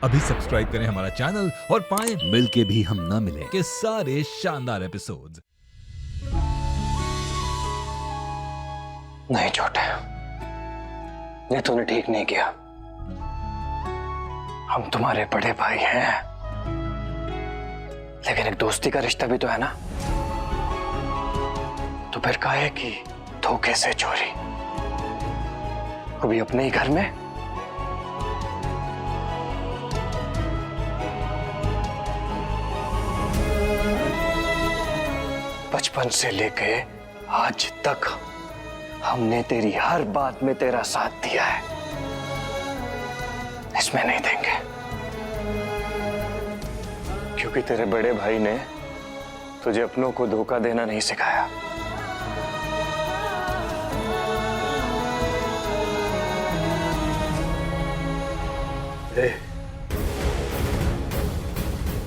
अभी सब्सक्राइब करें हमारा चैनल और पाएं मिल के भी हम ना मिले के सारे शानदार एपिसोड्स। नहीं छोटे, ये तूने ठीक नहीं किया। हम तुम्हारे बड़े भाई हैं, लेकिन एक दोस्ती का रिश्ता भी तो है ना। तो फिर काहे की धोखे से चोरी, अभी अपने ही घर में। बचपन से लेके आज तक हमने तेरी हर बात में तेरा साथ दिया है, इसमें नहीं देंगे, क्योंकि तेरे बड़े भाई ने तुझे अपनों को धोखा देना नहीं सिखाया।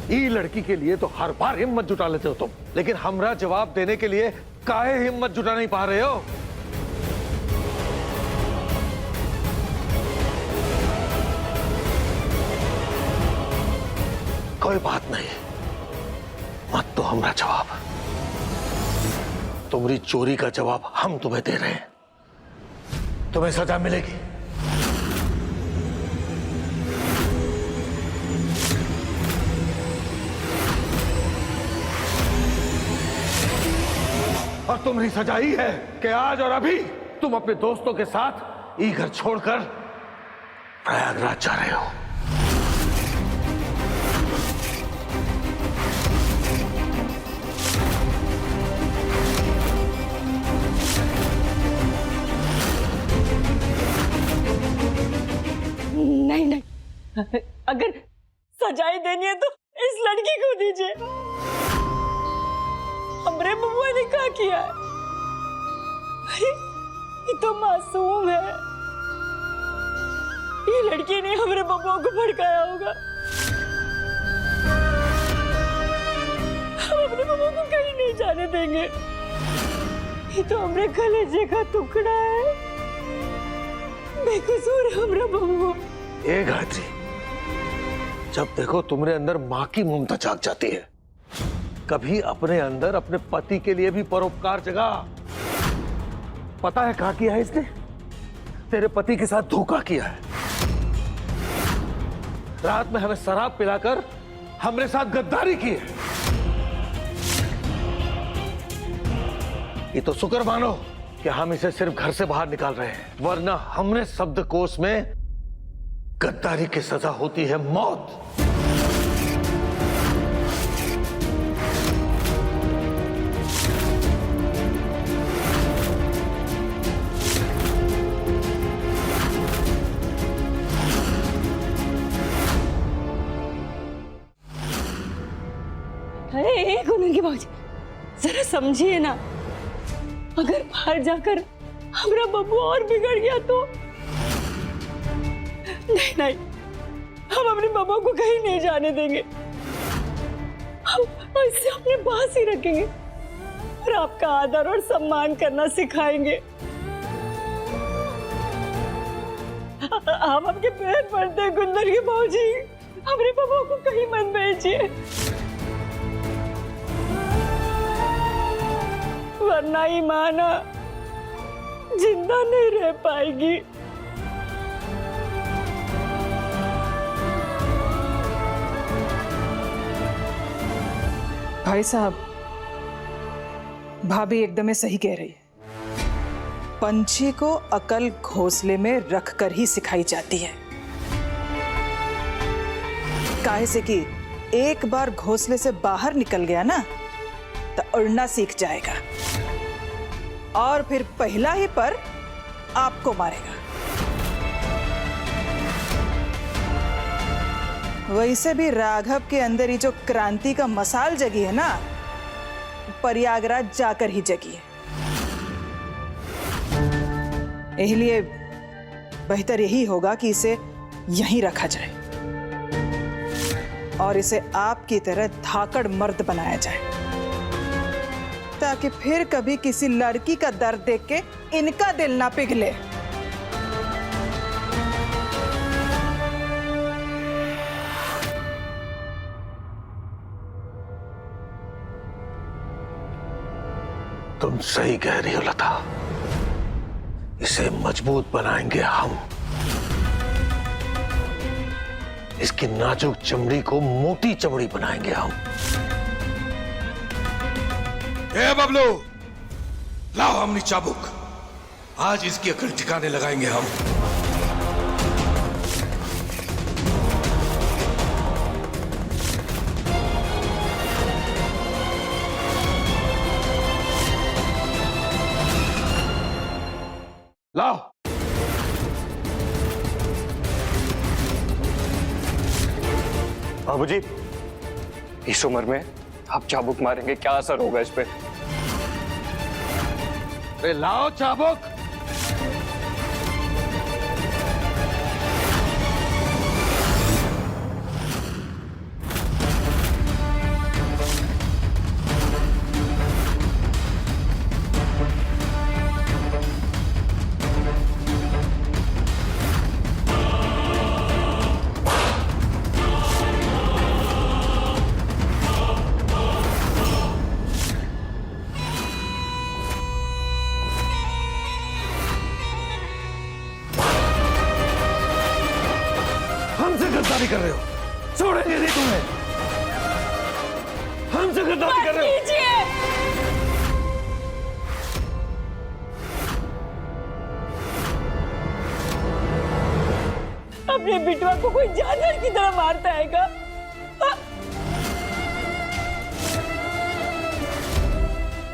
ई लड़की के लिए तो हर बार हिम्मत जुटा लेते हो तुम, लेकिन हमरा जवाब देने के लिए काहे हिम्मत जुटा नहीं पा रहे हो? कोई बात नहीं, मत तो हमरा जवाब, तुम्हारी चोरी का जवाब हम तुम्हें दे रहे हैं। तुम्हें सजा मिलेगी। और तुम्हारी सजा ही है कि आज और अभी तुम अपने दोस्तों के साथ ये घर छोड़कर प्रयागराज जा रहे हो। नहीं नहीं, अगर सजाएं देनी है तो इस लड़की को दीजिए। हमरे बबुआ ने क्या किया है? अरे ये तो मासूम है, ये लड़की ने हमरे बबुआ को भड़काया होगा। हम अपने बबुआ को कहीं नहीं जाने देंगे, ये तो हमरे कलेजे का टुकड़ा है, बेकसूर है हमरा बबुआ। ए गायत्री, जब देखो तुम्हारे अंदर माँ की ममता जाग जाती है, कभी अपने अंदर अपने पति के लिए भी परोपकार जगा। पता है क्या किया है इसने? तेरे पति के साथ धोखा किया है। रात में हमें शराब पिलाकर हमारे साथ गद्दारी की है। ये तो शुक्र मानो कि हम इसे सिर्फ घर से बाहर निकाल रहे हैं, वरना हमने शब्दकोश में गद्दारी की सजा होती है मौत। एक मिनट की बात, जरा समझिए ना, अगर बाहर जाकर हमारा बब्बू और बिगड़ गया तो? नहीं नहीं, हम अपने बब्बू को कहीं नहीं जाने देंगे, हम इससे अपने पास ही रखेंगे और आपका आदर और सम्मान करना सिखाएंगे। हम आपके पैर पड़ते हैं गुंदर की भौजी, हमारे बब्बू को कहीं मत भेजिए, वरना ही माना जिंदा नहीं रह पाएगी। भाई साहब, भाभी एकदम सही कह रही है। पंछी को अकल घोंसले में रखकर ही सिखाई जाती है। काहे से कि एक बार घोंसले से बाहर निकल गया ना तो उड़ना सीख जाएगा और फिर पहला ही पर आपको मारेगा। वैसे भी राघव के अंदर ही जो क्रांति का मसाल जगी है ना, प्रयागराज जाकर ही जगी है। इसलिए बेहतर यही होगा कि इसे यहीं रखा जाए और इसे आपकी तरह धाकड़ मर्द बनाया जाए, ताकि फिर कभी किसी लड़की का दर्द देख के इनका दिल ना पिघले। तुम सही कह रही हो लता, इसे मजबूत बनाएंगे हम। इसकी नाजुक चमड़ी को मोटी चमड़ी बनाएंगे हम। ए बबलू, लाओ हमनी चाबुक, आज इसकी अकल ठिकाने लगाएंगे हम। लाओ। बाबूजी, इस उम्र में आप चाबुक मारेंगे, क्या असर होगा इस पे? अरे लाओ चाबुक। हमसे गद्दारी कर रहे हो, छोड़ेंगे नहीं तुम्हें। हमसे गद्दारी कर रहे हो। अपने बिटवा को कोई जानवर की तरह मारता है क्या?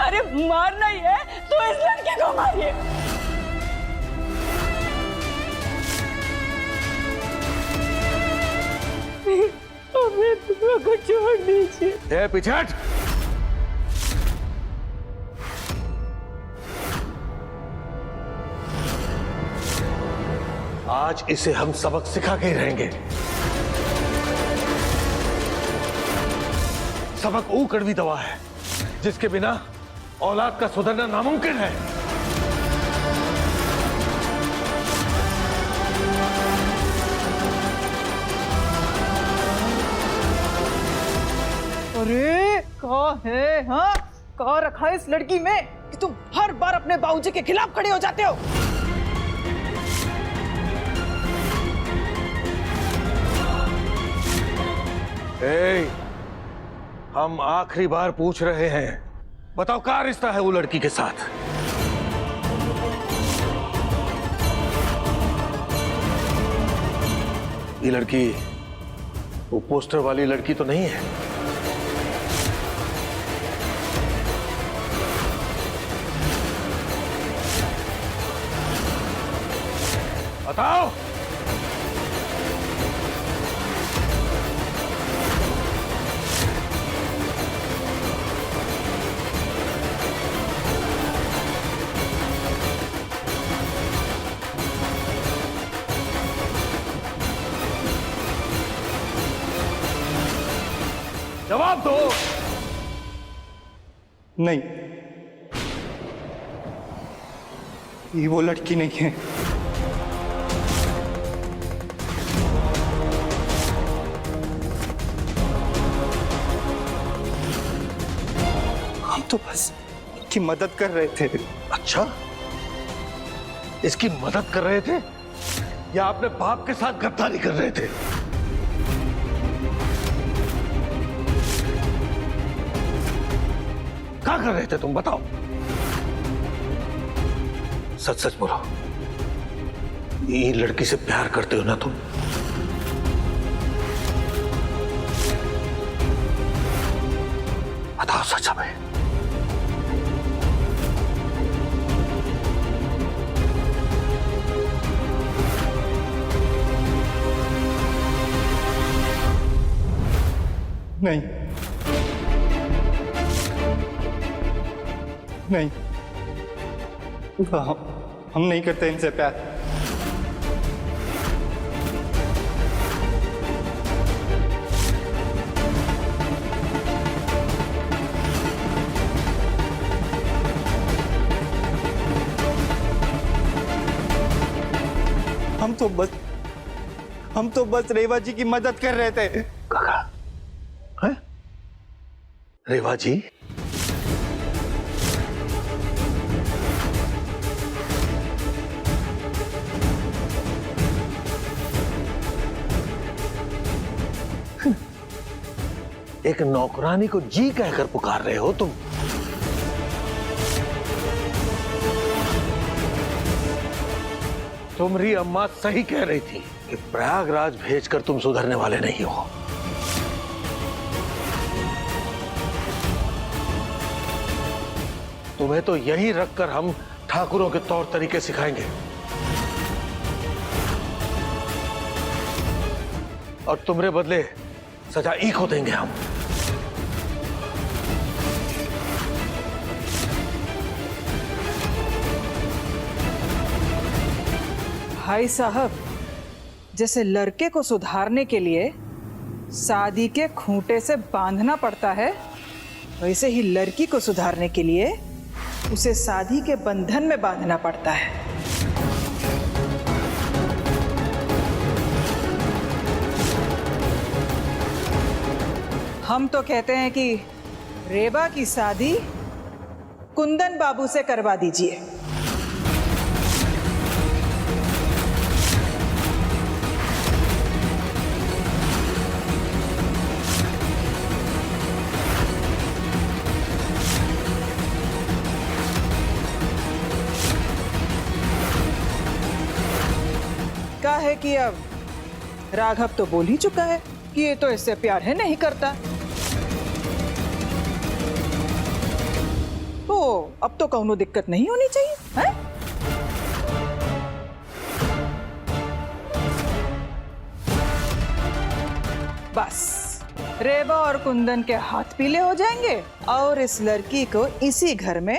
अरे मारना ही है तो इस लड़के को मारिए। अपने बिटवा को छोड़ दीजिए। ए पीछे हट। आज इसे हम सबक सिखा के ही रहेंगे। सबक वो कड़वी दवा है जिसके बिना औलाद का सुधरना नामुमकिन है। अरे कहा है, हाँ कहा रखा है इस लड़की में कि तुम हर बार अपने बाबूजी के खिलाफ खड़े हो जाते हो। ए, हम आखिरी बार पूछ रहे हैं, बताओ क्या रिश्ता है वो लड़की के साथ? ये लड़की वो पोस्टर वाली लड़की तो नहीं है? बताओ। जवाब दो। नहीं, ये वो लड़की नहीं है। हम तो बस इसकी मदद कर रहे थे। अच्छा, इसकी मदद कर रहे थे या अपने बाप के साथ गद्दारी कर रहे थे? क्या कर रहे थे तुम, बताओ। सच सच बोलो, ये लड़की से प्यार करते हो ना तुम? बताओ सच हमें। नहीं नहीं, हम नहीं करते इनसे प्यार। हम तो बस रेवा जी की मदद कर रहे थे। काका, हैं? रेवा जी? एक नौकरानी को जी कहकर पुकार रहे हो तुम। तुम्हारी अम्मा सही कह रही थी कि प्रयागराज भेजकर तुम सुधरने वाले नहीं हो। तुम्हें तो यहीं रखकर हम ठाकुरों के तौर तरीके सिखाएंगे और तुम्हारे बदले सजा एक को देंगे हम। भाई साहब, जैसे लड़के को सुधारने के लिए शादी के खूंटे से बांधना पड़ता है, वैसे ही लड़की को सुधारने के लिए उसे शादी के बंधन में बांधना पड़ता है। हम तो कहते हैं कि रेबा की शादी कुंदन बाबू से करवा दीजिए। क्या है कि अब राघव तो बोल ही चुका है कि ये तो इससे प्यार है नहीं करता। तो अब तो कौनो दिक्कत नहीं होनी चाहिए, है? बस रेबा और कुंदन के हाथ पीले हो जाएंगे और इस लड़की को इसी घर में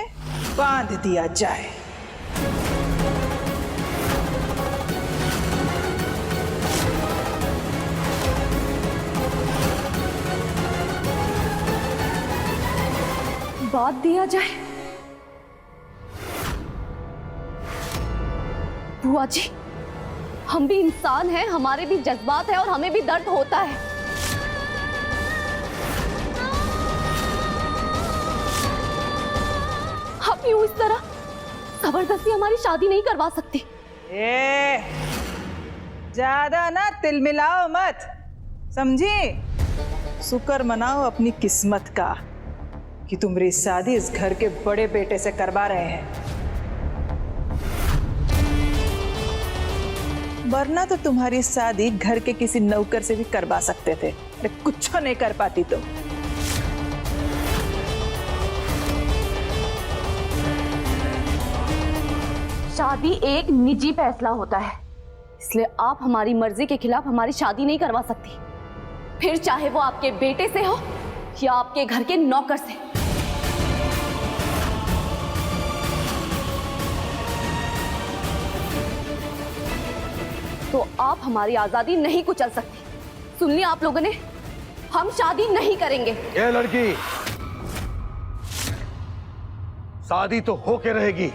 बांध दिया जाए। बात दिया जाए? बुआ जी, हम भी इंसान हैं, हमारे भी जज्बात हैं और हमें भी दर्द होता है। आप यूं इस तरह जबरदस्ती हमारी शादी नहीं करवा सकती। ज्यादा ना तिल मिलाओ मत, समझी? शुक्र मनाओ अपनी किस्मत का कि तुम्हारी शादी इस घर के बड़े बेटे से करवा रहे हैं, वरना तो तुम्हारी शादी घर के किसी नौकर से भी करवा सकते थे, लेकिन कुछ नहीं कर पाती तो। शादी एक निजी फैसला होता है, इसलिए आप हमारी मर्जी के खिलाफ हमारी शादी नहीं करवा सकती, फिर चाहे वो आपके बेटे से हो या आपके घर के नौकर से। तो आप हमारी आजादी नहीं कुचल सकती। सुन लिया आप लोगों ने, हम शादी नहीं करेंगे। ये लड़की शादी तो होके रहेगी,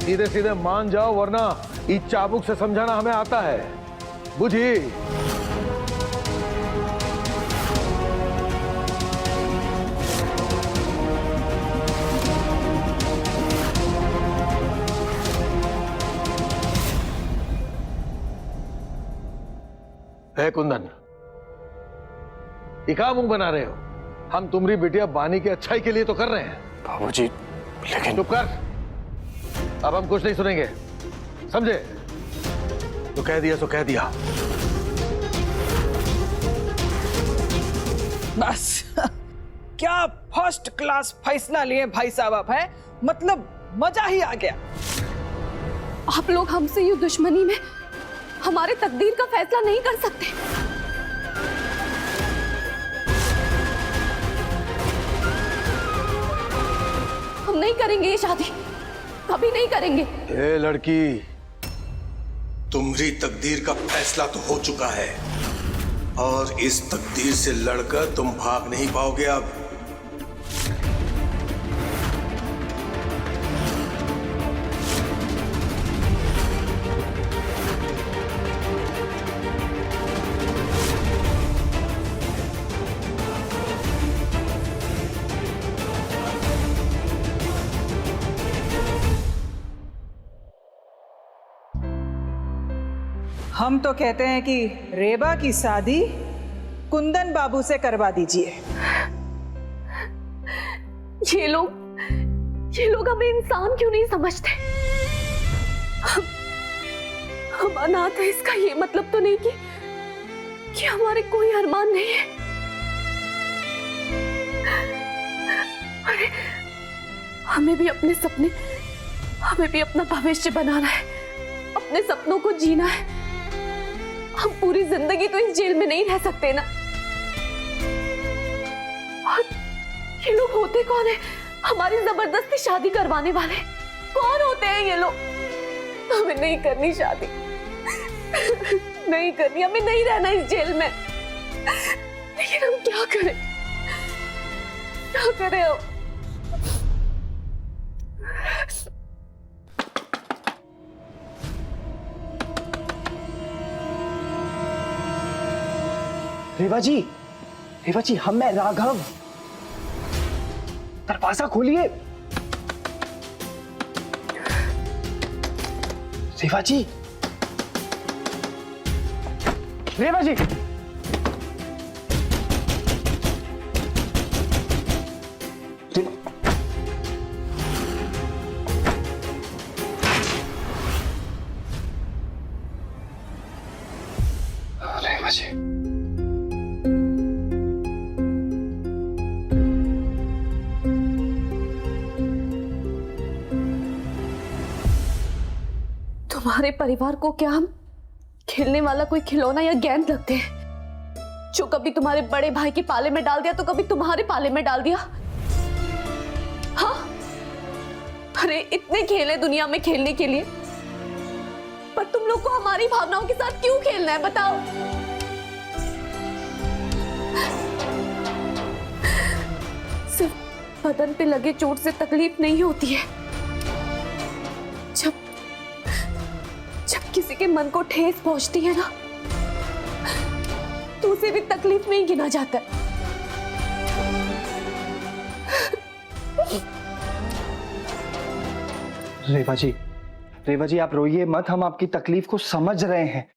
सीधे सीधे मान जाओ, वरना इस चाबुक से समझाना हमें आता है, बुझी? है कुंदन, इका मुंह बना रहे हो? हम तुम्हारी बिटिया बानी की अच्छाई के लिए तो कर रहे हैं। बाबूजी, लेकिन चुप कर, अब हम कुछ नहीं सुनेंगे, समझे? तो कह दिया सो कह दिया। बस क्या फर्स्ट क्लास फैसला लिए भाई साहब आप, है? मतलब मजा ही आ गया। आप लोग हमसे यूं दुश्मनी में हमारे तकदीर का फैसला नहीं कर सकते। हम नहीं करेंगे ये शादी, कभी नहीं करेंगे। ए लड़की, तुम्हारी तकदीर का फैसला तो हो चुका है और इस तकदीर से लड़कर तुम भाग नहीं पाओगे। अब हम तो कहते हैं कि रेबा की शादी कुंदन बाबू से करवा दीजिए। ये लोग हमें इंसान क्यों नहीं समझते? हम अनाथ हैं, इसका ये मतलब तो नहीं कि हमारे कोई अरमान नहीं है। अरे हमें भी अपना भविष्य बनाना है, अपने सपनों को जीना है। हम पूरी जिंदगी तो इस जेल में नहीं रह सकते ना। और ये लोग होते कौन है? हमारी जबरदस्ती शादी करवाने वाले कौन होते हैं ये लोग? हमें नहीं करनी शादी, नहीं करनी, हमें नहीं रहना इस जेल में। लेकिन हम क्या करें, क्या करें अब? रेवा जी, हम मैं राघव, दरवाजा खोलिए। रेवा जी, रेवा जी, रेवा जी। तुम्हारे परिवार को क्या हम खेलने वाला कोई खिलौना या गेंद लगते हैं, जो कभी तुम्हारे बड़े भाई के पाले में डाल दिया तो कभी तुम्हारे पाले में डाल दिया? हाँ, अरे इतने खेल है दुनिया में खेलने के लिए, पर तुम लोग को हमारी भावनाओं के साथ क्यों खेलना है, बताओ? सिर्फ बदन पे लगे चोट से तकलीफ नहीं होती है, जब किसी के मन को ठेस पहुंचती है ना, तो उसे भी तकलीफ में ही गिना जाता है। रेवा जी आप रोइए मत, हम आपकी तकलीफ को समझ रहे हैं,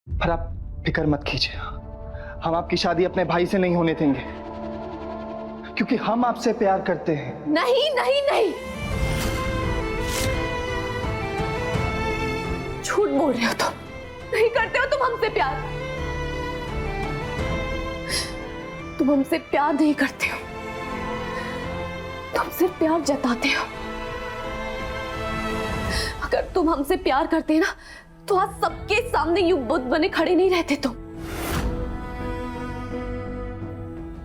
पर आप फिक्र मत कीजिए। हम आपकी शादी अपने भाई से नहीं होने देंगे, क्योंकि हम आपसे प्यार करते हैं। नहीं नहीं नहीं, झूठ बोल रहे हो तुम। नहीं करते हो तुम हमसे प्यार, तुम हमसे प्यार नहीं करते हो, तुम सिर्फ प्यार जताते हो। अगर तुम हमसे प्यार करते ना, तो आज सबके सामने यूं बुत बने खड़े नहीं रहते तुम।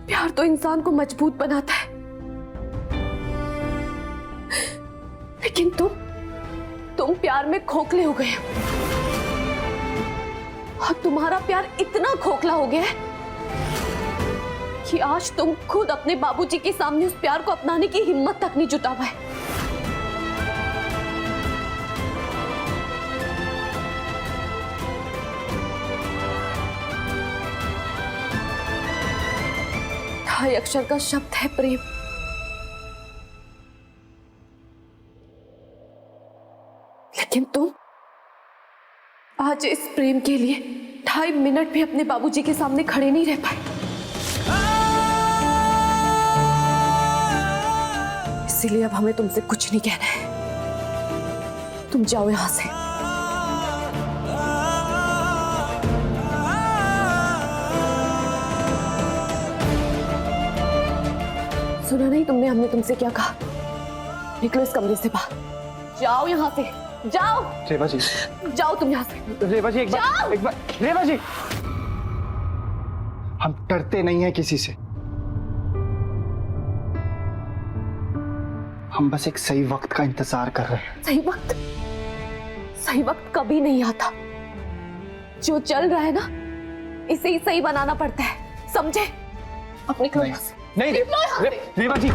प्यार तो इंसान को मजबूत बनाता है, लेकिन तुम प्यार में खोखले हो गए, और तुम्हारा प्यार इतना खोखला हो गया है कि आज तुम खुद अपने बाबूजी के सामने उस प्यार को अपनाने की हिम्मत तक नहीं जुटा पाए। ढाई अक्षर का शब्द है प्रेम, लेकिन तुम आज इस प्रेम के लिए 2.5 मिनट भी अपने बाबूजी के सामने खड़े नहीं रह पाए। इसीलिए अब हमें तुमसे कुछ नहीं कहना है, तुम जाओ यहां से। सुना नहीं तुमने हमने तुमसे क्या कहा? निकलो इस कमरे से बाहर, जाओ यहां से, जाओ। रेवा जी, जाओ तुम यहां से। रेवा जी एक बार रेवा जी, हम डरते नहीं हैं किसी से, हम बस एक सही वक्त का इंतजार कर रहे हैं। सही वक्त कभी नहीं आता। जो चल रहा है ना, इसे ही सही बनाना पड़ता है, समझे? अपने नहीं, रेवा जी